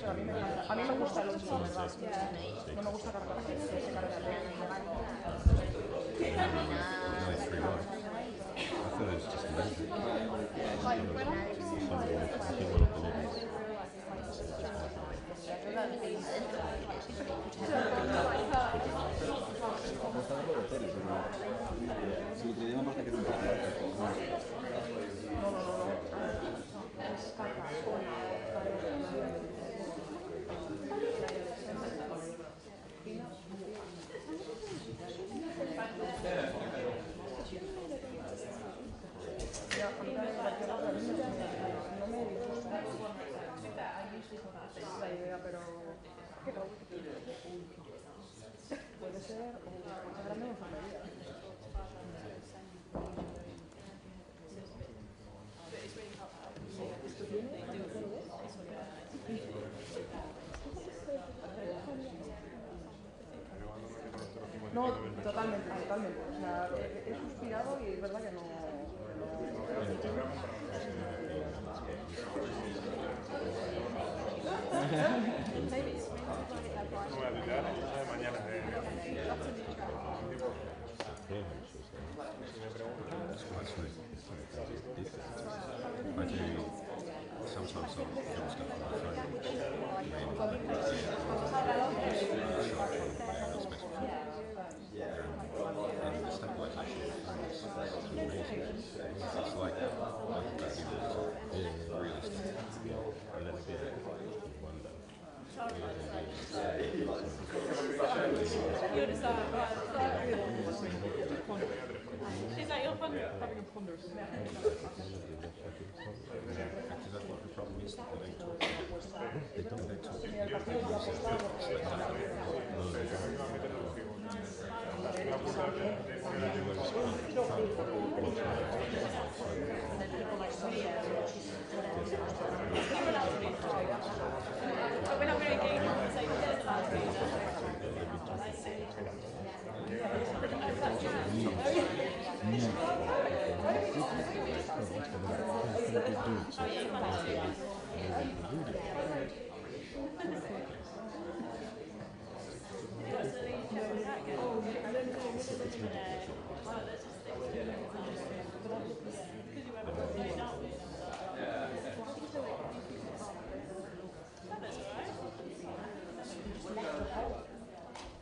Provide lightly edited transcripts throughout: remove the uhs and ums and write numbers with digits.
pero a mí me encanta. A mí me gusta el 8, la verdad. No me gusta cargar ese cargador. I thought it was just amazing. La idea, pero puede ser o grande o enfermería. No, totalmente, totalmente. O sea, he suspirado y es verdad que no. I do sometimes I'll film stuff on my phone and the stabilisation is amazing. It's like that realistic, and then again you wonder. Is that your fun? Having a ponder. Because that's what the problem is that they talk. They don't talk. But we're not going to engage in the same way as last week.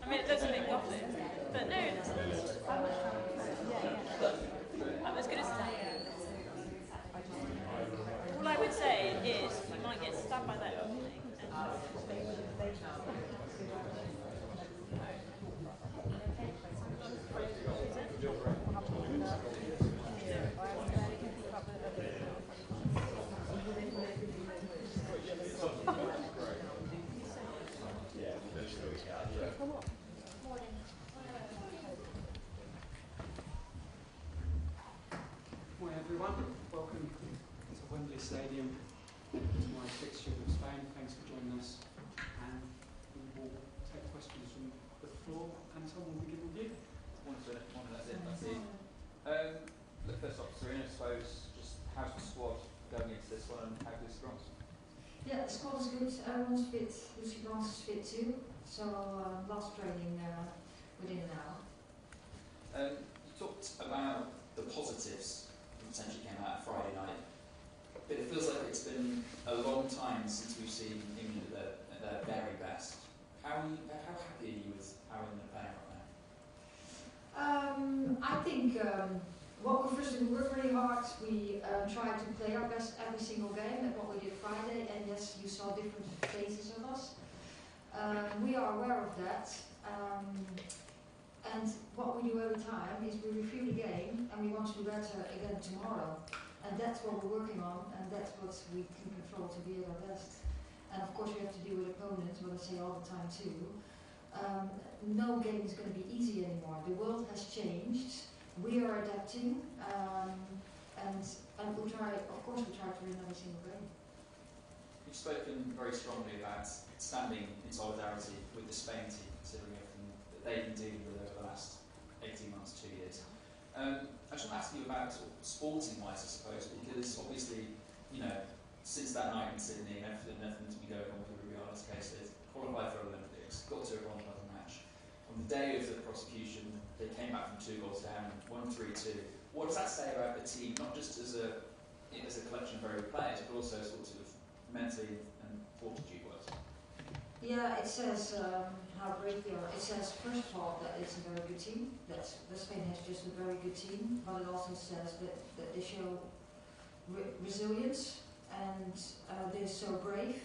I mean, it looks a bit gothic, but no, I'm as good as all I would say is you might get stabbed by that opening. Morning everyone, welcome to Wembley Stadium, to my fixture with Spain. Thanks for joining us, and we will take questions from the floor. Anton will begin with you. First off, Sarina, I suppose, just how's the squad going into this one and how good is Grant? Yeah, the squad is good. Everyone's fit. Lucy Grant is fit too. So lots of training within an hour. You talked about the positives that potentially came out Friday night, but it feels like it's been a long time since we've seen England at their very best. How happy are you with how England are playing right now? I think first we worked really hard. We tried to play our best every single game. That's what we did Friday. And yes, you saw different phases of us. We are aware of that. And what we do every time is we review the game and we want to do better again tomorrow. And that's what we're working on, and that's what we can control to be at our best. And of course we have to deal with opponents, what I say all the time too. No game is going to be easy anymore. The world has changed. We are adapting, and we try, of course we try to win every single game. You've spoken very strongly about standing in solidarity with the Spain team, considering everything that they've been dealing with over the last 18 months, 2 years. I just want to ask you about sporting-wise, I suppose, because obviously, you know, since that night in Sydney, everything's been going on with Rubiales. the day of the prosecution, they came back from 2 goals down, won 3-2. What does that say about the team, not just as a collection of very good players, but also sort of mentally and fortitude-wise? Yeah, it says how great they are. It says, first of all, that it's a very good team. That Spain has just a very good team, but it also says that they show resilience and they're so brave.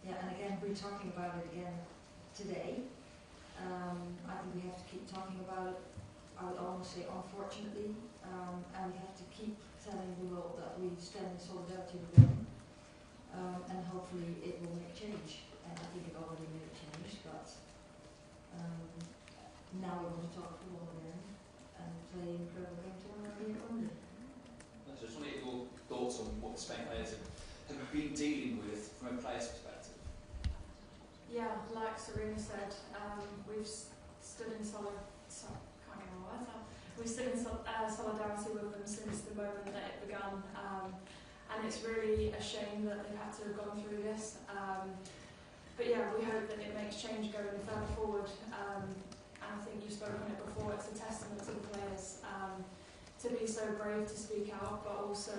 Yeah, and again, we're talking about it again today. I think we have to keep talking about it. I would almost say unfortunately, and we have to keep telling the world that we stand in solidarity with them, and hopefully it will make change. And I think it already made change, but now we want to talk football again and play incredible game tomorrow here only. I just want to get your thoughts on what the Spain players have been dealing with from a player's perspective. Yeah, like Sarina said, we've stood in solidarity with them since the moment that it began, and it's really a shame that they've had to have gone through this. But yeah, we hope that it makes change going further forward. And I think you've spoken on it before. It's a testament to the players to be so brave to speak out, but also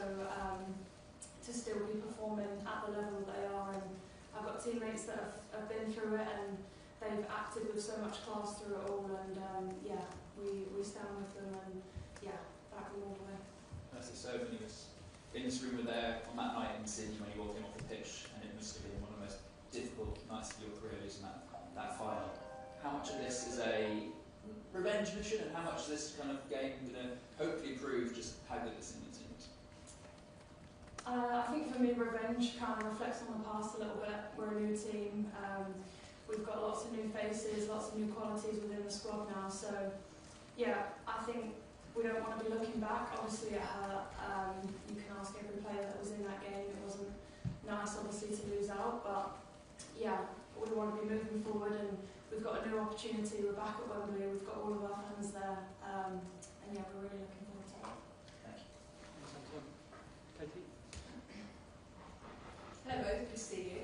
to still be performing at the level they are. And I've got teammates that have been through it, and they've acted with so much class through it all. And yeah, we stand with them, and yeah, back them all the way. That's it. So many of us in this room were there on that night in Sydney when you walked in off the pitch, and it must have been one of the most difficult nights of your career, losing that final. How much of this is a revenge mission, and how much is this kind of game going to hopefully prove just how good this England team is? I think for me, revenge kind of reflects on the past a little bit. We're a new team. We've got lots of new faces, lots of new qualities within the squad now. So, yeah, I think we don't want to be looking back. Obviously, it hurt. You can ask every player that was in that game. It wasn't nice, obviously, to lose out. But, yeah, we want to be moving forward, and we've got a new opportunity. We're back at Wembley. We've got all of our fans there. And, yeah, we're really looking forward to it. Thank you. Katie? Hello both, good to see you.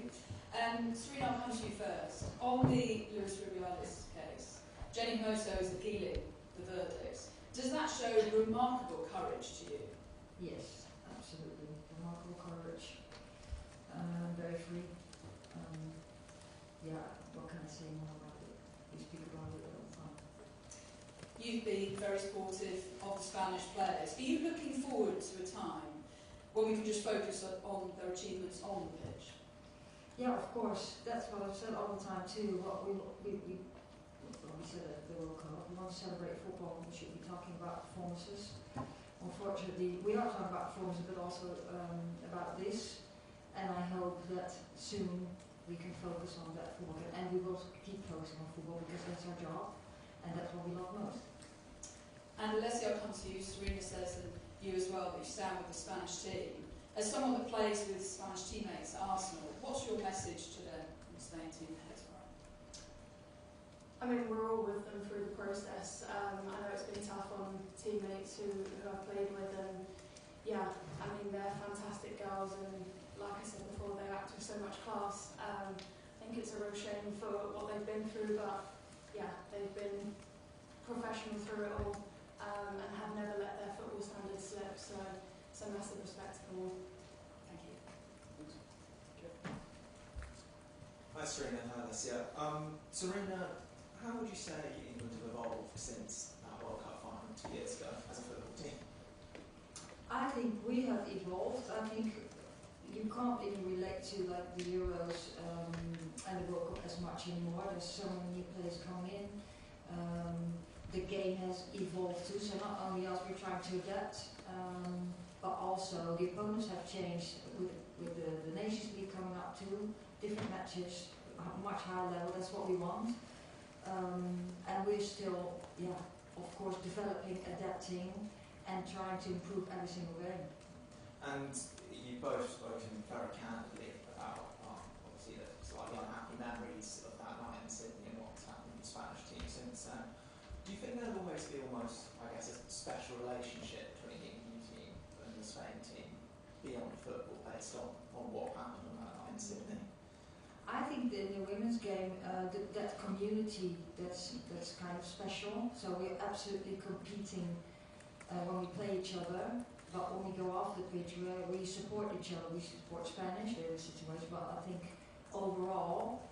Sarina, I'll come to you first. On the Lionesses case, Jenny Moso is appealing the verdict. Does that show remarkable courage to you? Yes, absolutely. Remarkable courage. Very free. Yeah, what can I say more about it? We speak about it all the time. You've been very supportive of the Spanish players. Are you looking forward to a time when we can just focus on their achievements on the pitch? Yeah, of course. That's what I've said all the time too. What we said at the World Cup, we want to celebrate football. We should be talking about performances. Unfortunately, we are talking about performances, but also about this. And I hope that soon we can focus on that football, and we will keep focusing on football because that's our job, and that's what we love most. And Leslie, I'll come to you. Sarina says, and you as well, that you stand with the Spanish team. As someone that plays with Spanish teammates at Arsenal, what's your message to them in the Spain team ahead tomorrow? I mean, we're all with them through the process. I know it's been tough on teammates who I've played with, and yeah, I mean, they're fantastic girls, and like I said before, they act with so much class. I think it's a real shame for what they've been through, but yeah, they've been professional through it all, and have never let their football standards slip, so it's a massive respect to them all. Thank you. Hi Sarina, hi Alessia. Sarina, how would you say England have evolved since that World Cup final 2 years ago as a football team? I think we have evolved. I think you can't even relate to like the Euros and the World Cup as much anymore. There's so many new players coming in. The game has evolved too, so not only us, we're trying to adapt, but also the opponents have changed with the Nations League coming up too. Different matches, much higher level, that's what we want. And we're still, yeah, of course, developing, adapting, and trying to improve every single game. And you've both spoken very candidly about, obviously, the slightly unhappy memories of that night in Sydney and what's happened with the Spanish team since then. Do you think there'll always be I guess, a special relationship between the England team and the Spain team beyond football based on what happened on that night in Sydney? I think think in the women's game, that community, that's kind of special. So we're absolutely competing when we play each other, but when we go off the pitch, we support each other. We support Spanish in every situation, but I think overall,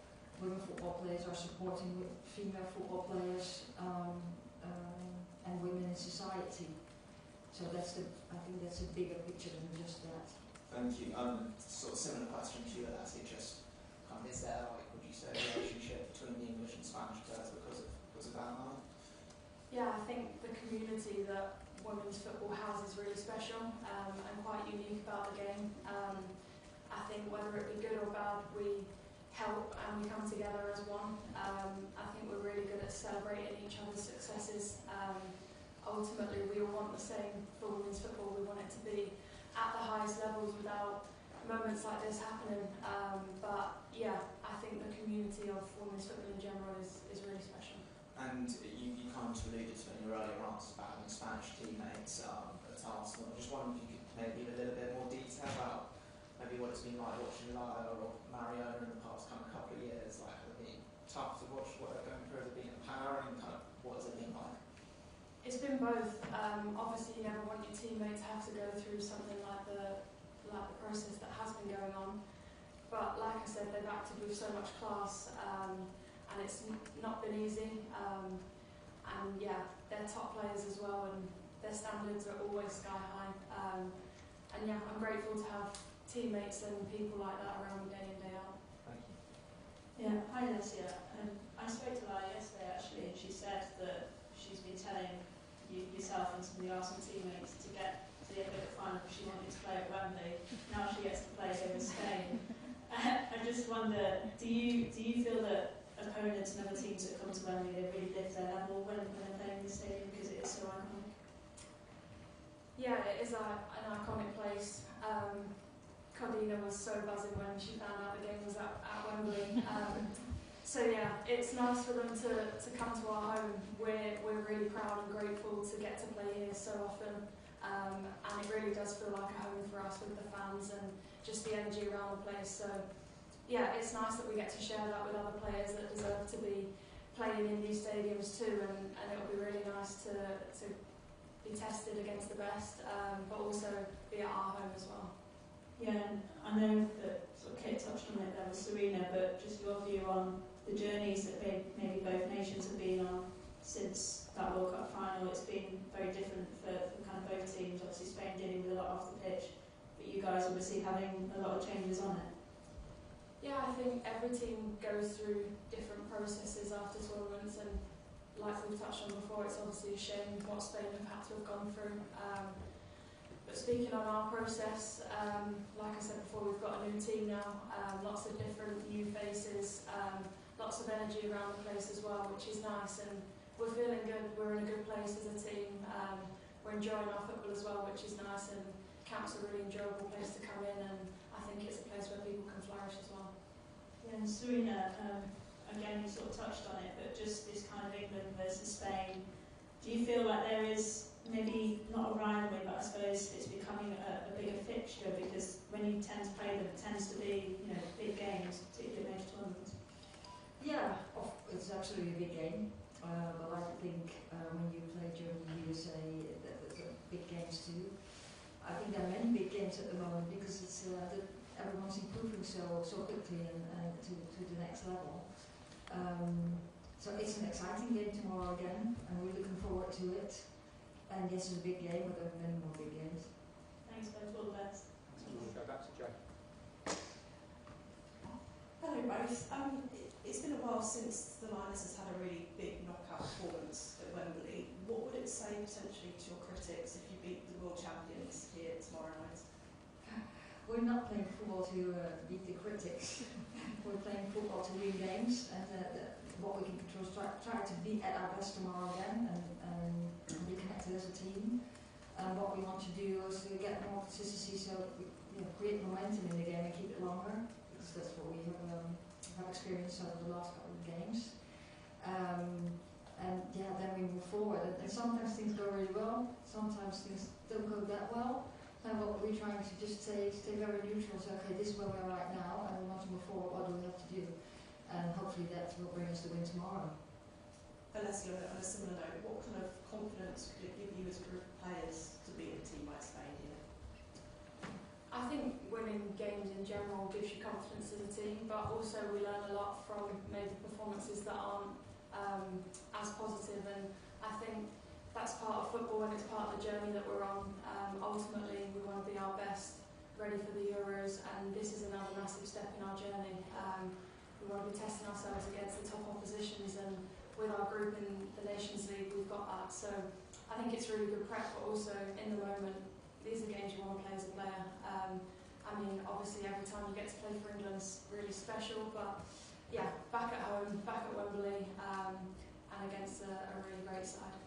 women football players are supporting female football players and women in society. So I think that's a bigger picture than just that. Thank you. Sort of similar question to you, actually, just is there, like, would you say, a relationship between the English and Spanish players because of that night? Yeah, I think the community that women's football has is really special and quite unique about the game. I think whether it be good or bad, we help and we come together as one. I think we're really good at celebrating each other's successes. Ultimately, we all want the same for women's football. We want it to be at the highest levels without moments like this happening. But yeah, I think the community of women's football in general is really special. And you kind of alluded to in your earlier answers about having Spanish teammates at Arsenal. I just wondered if you could maybe give a little bit more detail about maybe what it's been like watching Lyle or Mariona in the past kind of couple of years. Like, has it been tough to watch what they're going through? Has it been empowering? Kind of, what has it been like? It's been both. Obviously, you never want your teammates to have to go through something like the process that has been going on. But like I said, they've acted with so much class, and it's not been easy. And yeah, they're top players as well, and their standards are always sky high. And yeah, I'm grateful to have teammates and people like that around me day in, day out. Thank you. Yeah, hi Alessia. I spoke to Lara yesterday actually, and she said that she's been telling yourself and some of the Arsenal teammates to get to the FA Cup final because she wanted to play at Wembley. Now she gets to play here in Spain. I just wonder, do you feel that opponents and other teams that come to Wembley, they really lift their level when they're playing in the stadium because it is so iconic? Yeah, it is an iconic place. Cardina was so buzzing when she found out the game was at Wembley. So yeah, it's nice for them to come to our home. We're really proud and grateful to get to play here so often, and it really does feel like a home for us with the fans and just the energy around the place. So yeah, it's nice that we get to share that with other players that deserve to be playing in these stadiums too, and it'll be really nice to be tested against the best, but also be at our home as well. Yeah, and I know that sort of Kate touched on it there with Sarina, but just your view on the journeys that maybe both nations have been on since that World Cup final. It's been very different for kind of both teams. Obviously Spain dealing with a lot off the pitch, but you guys obviously having a lot of changes on it. Yeah, I think every team goes through different processes after tournaments, and like we've touched on before, it's obviously a shame what Spain have had to have gone through. But speaking on our process, like I said before, we've got a new team now, lots of different new faces, lots of energy around the place as well, which is nice, and we're feeling good. We're in a good place as a team. We're enjoying our football as well, which is nice, and camp's a really enjoyable place to come in, and I think it's a place where people can flourish as well. Yeah, and Sarina, again you sort of touched on it, but just this kind of England versus Spain, do you feel like there is maybe not a rivalry, but I suppose it's becoming a bigger fixture because when you tend to play them, it tends to be, you know, big games, particularly major tournaments? Yeah, it's absolutely a big game, but I think when you play Germany, USA, there's big games too. I think there are many big games at the moment because it's everyone's improving so quickly and to the next level. So it's an exciting game tomorrow again, and we're looking forward to it. And yes, it's a big game, but there are many more big games. Thanks both, all the best. We'll go back to Jay. Hello both. It's been a while since the Lionesses had a really big knockout performance at Wembley. What would it say potentially to your critics if you beat the world champions here tomorrow night? We're not playing football to beat the critics. We're playing football to win games, and what we can control is try to be at our best tomorrow again and be connected as a team. And what we want to do is to get more consistency, so we create momentum in the game and keep it longer, because that's what we have experienced over the last couple of games. And yeah, then we move forward. And sometimes things go really well, sometimes things don't go that well. And what we're trying to just stay very neutral. So okay, this is where we are right now, and we want to move forward. What do we have to do? tomorrow. Alessia, on a similar note, what kind of confidence could it give you as a group of players to beat a team like Spain here? I think winning games in general gives you confidence as a team, but also we learn a lot from maybe performances that aren't as positive, and I think that's part of football and it's part of the journey that we're on. Ultimately, we want to be our best, ready for the Euros, and this is another massive step in our journey. We want to be testing ourselves against the top oppositions, and with our group in the Nations League, we've got that. So I think it's really good prep, but also in the moment, these are games you want to play as a player. I mean, obviously every time you get to play for England is really special, but yeah, back at home, back at Wembley, and against a really great side.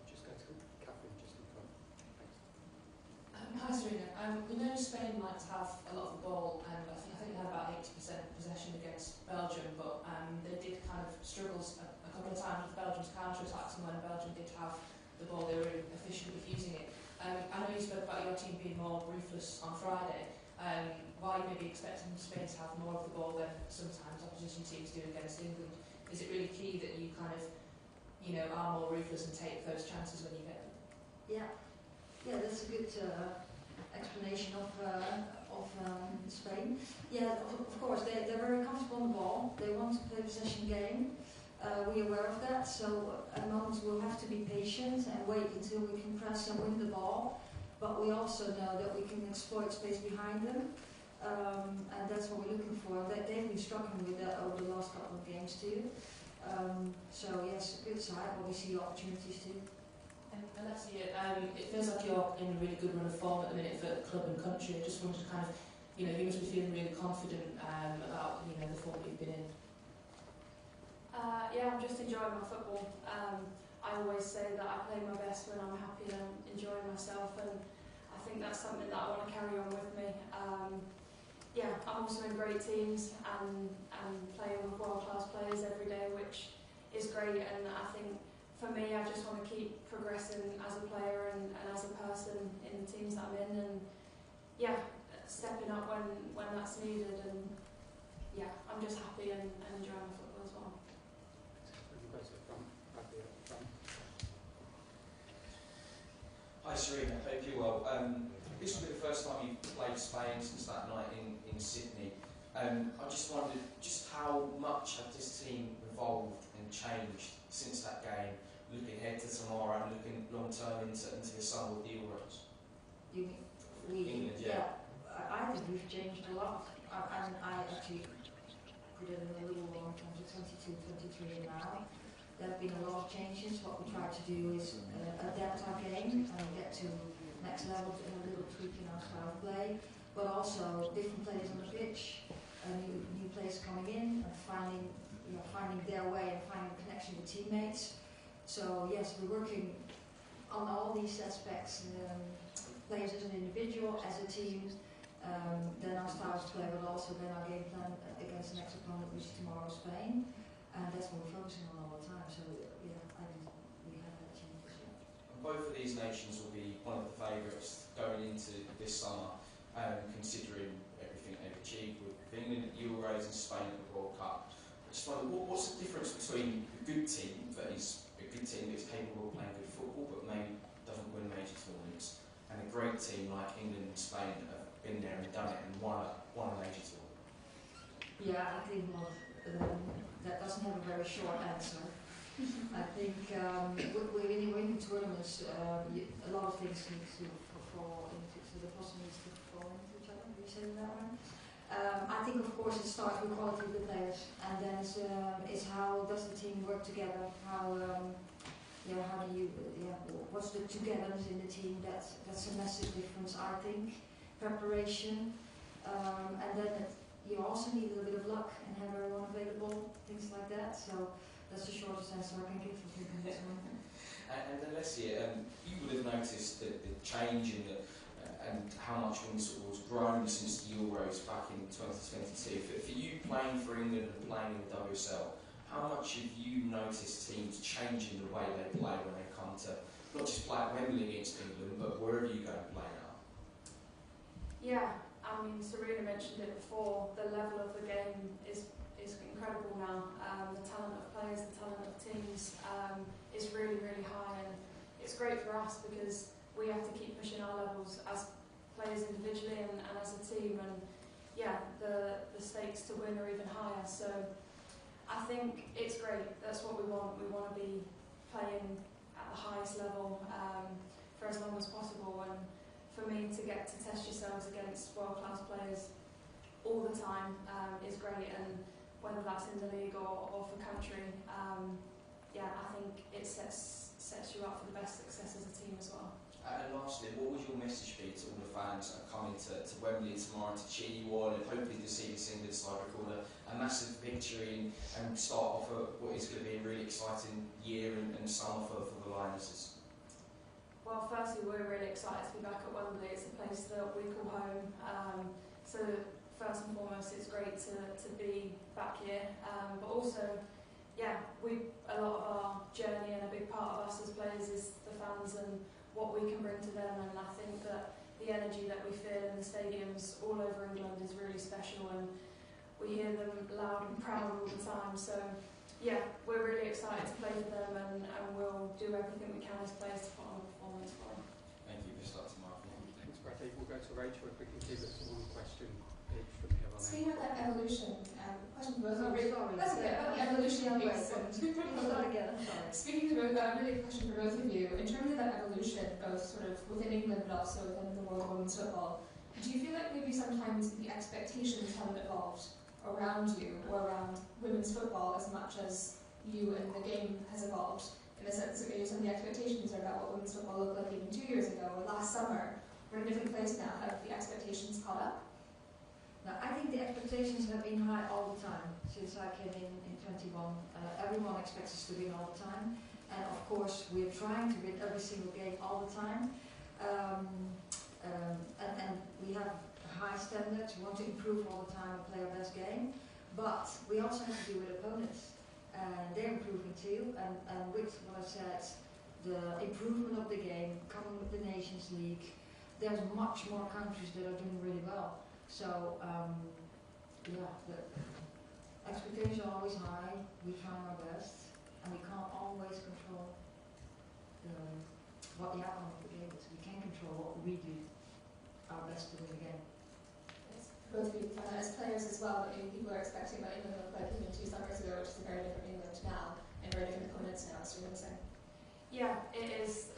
Just go to Catherine, just in front. Thanks. Hi Sarina. We know Spain like to have a lot of the ball, and I think they had about 80% possession against Belgium, but they did kind of struggle a couple of times with Belgium's counter-attacks, and when Belgium did have the ball, they were really efficient with using it. I know you spoke about your team being more ruthless on Friday. While you may be expecting Spain to have more of the ball than sometimes opposition teams do against England, is it really key that you kind of, are more ruthless and take those chances when you get them? Yeah, that's a good explanation of Spain. Yeah, of course, they're very comfortable on the ball. They want to play possession game. We're aware of that, so at moments we'll have to be patient and wait until we can press and win the ball. But we also know that we can exploit space behind them, and that's what we're looking for. They've been struggling with that over the last couple of games too. So yes, good side, but we see opportunities too. And Alessia, it feels like you're in a really good run of form at the minute for club and country. I just wanted to kind of, you must be feeling really confident about, the form that you've been in. Yeah, I'm just enjoying my football. I always say that I play my best when I'm happy and I'm enjoying myself, and I think that's something that I want to carry on with me. Yeah, I'm also in great teams and playing with world-class players every day, which is great, and I think for me I just want to keep progressing as a player and as a person in the teams that I'm in, and yeah, stepping up when that's needed, and yeah, I'm just happy and enjoying my football as well. Hi Sarina, hope you're well. This will be the first time you've played Spain since that night in Sydney. I just wondered just how much has this team evolved and changed since that game, looking ahead to tomorrow and looking long term into the summer with the Euros? You mean England, yeah. I think we've changed a lot. I actually put it in a little long terms of 22, 23 now. There have been a lot of changes. What we try to do is adapt our game and get to next level in a little tweak in our style of play, but also different players on the pitch, new players coming in and finding their way and finding a connection with teammates. So yes, we're working on all these aspects, players as an individual, as a team, then our style of play, but also then our game plan against the next opponent, which is tomorrow, Spain. And that's what we're focusing on all the time. So yeah, I think we have that change this year. And both of these nations will be one of the favourites going into this summer, considering everything they've achieved with England at the Euros and Spain at the World Cup. I just wonder, what's the difference between a good team that is a good team that's capable of playing good football but maybe doesn't win major tournaments, and a great team like England and Spain that have been there and done it and won a major tournament? Yeah, I think that doesn't have a very short answer. I think when you win tournaments, a lot of things need to fall into, so the puzzle needs to fall into each other. Have you said that one? I think of course it starts with quality of the players, and then it's how does the team work together? How do you what's the togetherness in the team? That's a massive difference, I think. Preparation, and then you also need a little bit of luck and have everyone available, things like that. So that's the shortest answer I can give for this one. And Alessia, you would have noticed the change in and how much women's football has grown since the Euros back in 2022. For you playing for England and playing in the WSL, how much have you noticed teams changing the way they play when they come to not just play at Wembley against England, but wherever you go and play now? Yeah, I mean, Sarina mentioned it before, the level of the game is incredible now. The talent of players, the talent of teams is really, really high, and it's great for us because we have to keep pushing our levels as players individually and as a team, and yeah, the stakes to win are even higher. So I think it's great. That's what we want. We want to be playing at the highest level for as long as possible, and for me to get to test yourselves against world-class players all the time is great, and whether that's in the league or for country, yeah, I think it sets you up for the best success as a team as well. And lastly, what would your message be to all the fans that are coming to Wembley tomorrow to cheer you on and hopefully to see this England side record a massive victory and start off what is going to be a really exciting year and summer for the Lionesses? Well, firstly, we're really excited to be back at Wembley. It's a place that we call home. So first and foremost, it's great to be back here. But also, yeah, a lot of our journey and a big part of us as players is the fans and what we can bring to them, and I think that the energy that we feel in the stadiums all over England is really special, and we hear them loud and proud all the time. So yeah, we're really excited to play for them, and we'll do everything we can as players to put on a performance for them. Thank you. Best luck tomorrow. Thanks, Bradley. We'll go to Rachel if we can keep it to one question each from here on in. Speaking of that evolution, question for both of you. Sorry. That's okay, about the evolution piece. Start again, sorry. Speaking of really a question for both of you, in terms of that evolution, both sort of within England but also within the world of women's football, do you feel like maybe sometimes the expectations haven't evolved around you or around women's football as much as you and the game has evolved? In the sense that maybe some of the expectations are about what women's football looked like even 2 years ago or last summer. We're in a different place now. Have the expectations caught up? Now, I think the expectations have been high all the time since I came in 21. Everyone expects us to win all the time, and of course we're trying to win every single game all the time. And we have high standards. We want to improve all the time and play our best game, but we also have to deal with opponents, and they're improving too. And with what I said, the improvement of the game, coming with the Nations League, there's much more countries that are doing really well. So, yeah, the expectations are always high, we're trying our best, and we can't always control what the outcome of the game is. We can control what we do our best to win the game. Yes. Both of you, as players as well, people are expecting what England looked like even 2 summers ago, which is a very different England now, and very different opponents now, as you're going to say. Yeah, it is.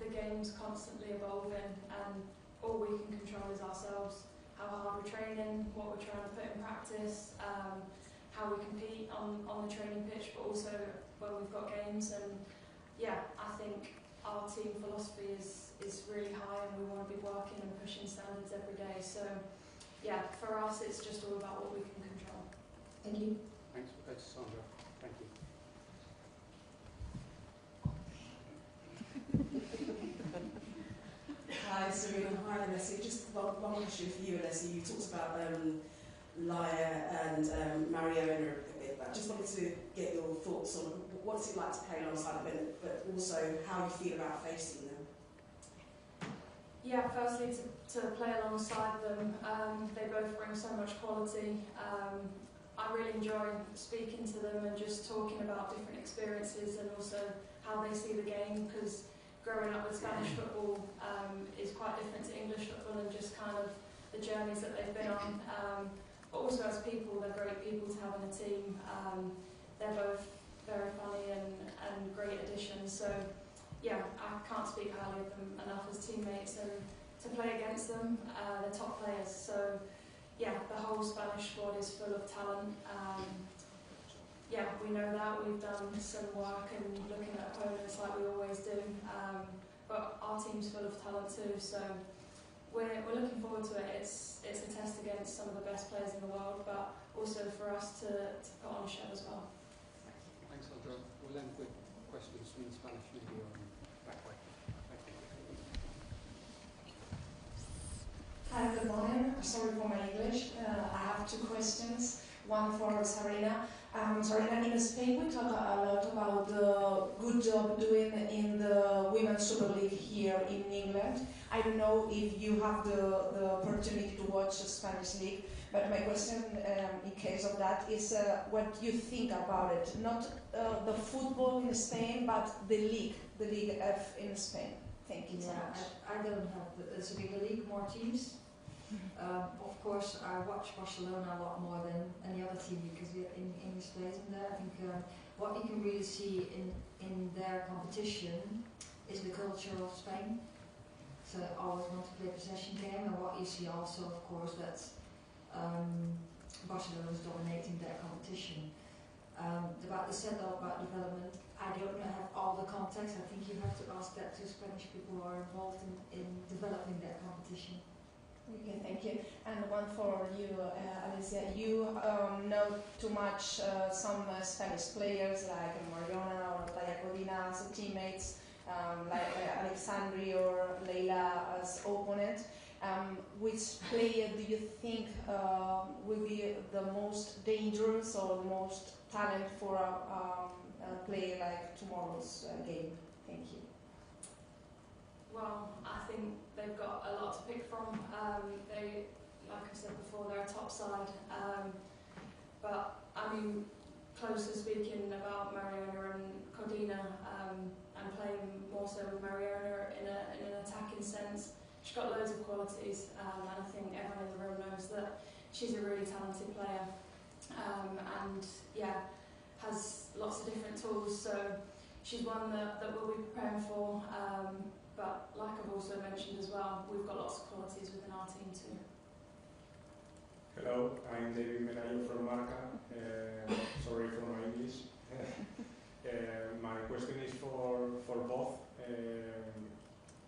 The game's constantly evolving, and all we can control is ourselves. How hard we're training, what we're trying to put in practice, how we compete on the training pitch, but also when we've got games. And yeah, I think our team philosophy is really high, and we want to be working and pushing standards every day. So yeah, for us it's just all about what we can control. Thank you. Thanks. We'll go to Sandra. Thank you. Hi, Sarina. Hi, Leslie. Just one question for you, Leslie. You talked about Lia and Mariona a bit, but I just wanted to get your thoughts on what's it like to play alongside them, but also how you feel about facing them. Yeah, firstly to play alongside them, they both bring so much quality. I really enjoy speaking to them and just talking about different experiences and also how they see the game, because growing up with Spanish football is quite different to English football, and just kind of the journeys that they've been on. But also as people, they're great people to have in a team. They're both very funny and great additions. So yeah, I can't speak highly of them enough as teammates, and to play against them, they're top players. So yeah, the whole Spanish squad is full of talent. Yeah, we know that. We've done some work and looking at opponents like we always do. But our team's full of talent too, so we're looking forward to it. It's a test against some of the best players in the world, but also for us to put on a show as well. Thanks, Sandra. We'll end with questions from the Spanish media on that way. Thank you. Hi, good morning. Sorry for my English. I have 2 questions. One for Sarina. Sarina, in Spain we talk a lot about the good job doing in the Women's Super League here in England. I don't know if you have the opportunity to watch the Spanish League, but my question, in case of that is what you think about it. Not the football in Spain, but the League F in Spain. Thank you so much. I don't have it's a bigger league, more teams. Of course, I watch Barcelona a lot more than any other team because we're in English plays in there. I think what you can really see in their competition is the culture of Spain. So I always want to play possession game, and what you see also, of course, that Barcelona is dominating their competition. About the setup, about development, I don't have all the context. I think you have to ask that to Spanish people who are involved in developing that competition. Okay, thank you. And one for you, Alicia. You know too much some Spanish players like Mariona or Taya Codina as teammates, like Alexandri or Leila as opponent. Which player do you think will be the most dangerous or the most talent for a player like tomorrow's game? Thank you. Well, I think they've got a lot to pick from. They, like I said before, they're a top side. But I mean, closely speaking about Mariona and Codina, and playing more so with Mariona in an attacking sense. She's got loads of qualities, and I think everyone in the room knows that she's a really talented player, and yeah, has lots of different tools. So she's one that we'll be preparing for. But like I've also mentioned as well, we've got lots of qualities within our team too. Hello, I'm David Menayo from Marca. Sorry for my English. My question is for both.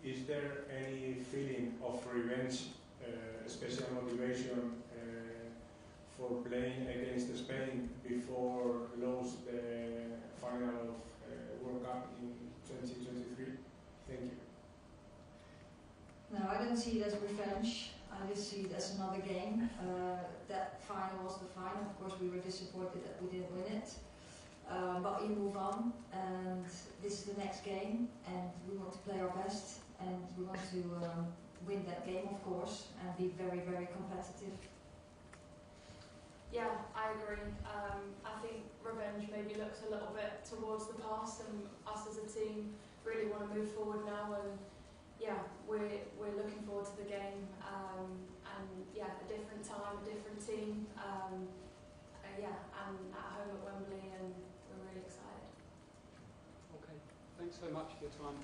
Is there any feeling of revenge, special motivation for playing against Spain before lose the final of World Cup in 2023? Thank you. No, I don't see it as revenge. I just see it as another game. That final was the final. Of course, we were disappointed that we didn't win it. But you move on, and this is the next game, and we want to play our best, and we want to win that game, of course, and be very, very competitive. Yeah, I agree. I think revenge maybe looks a little bit towards the past, and us as a team really want to move forward now, and yeah, we're looking forward to the game, and yeah, a different time, a different team, yeah, and at home at Wembley, and we're really excited. Okay, thanks so much for your time.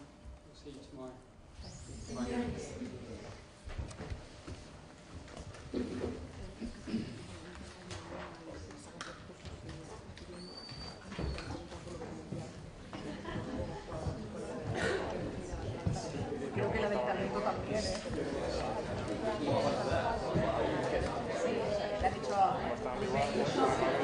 We'll see you tomorrow. Creo que la del talento también, ¿eh? Sí, le ha dicho a...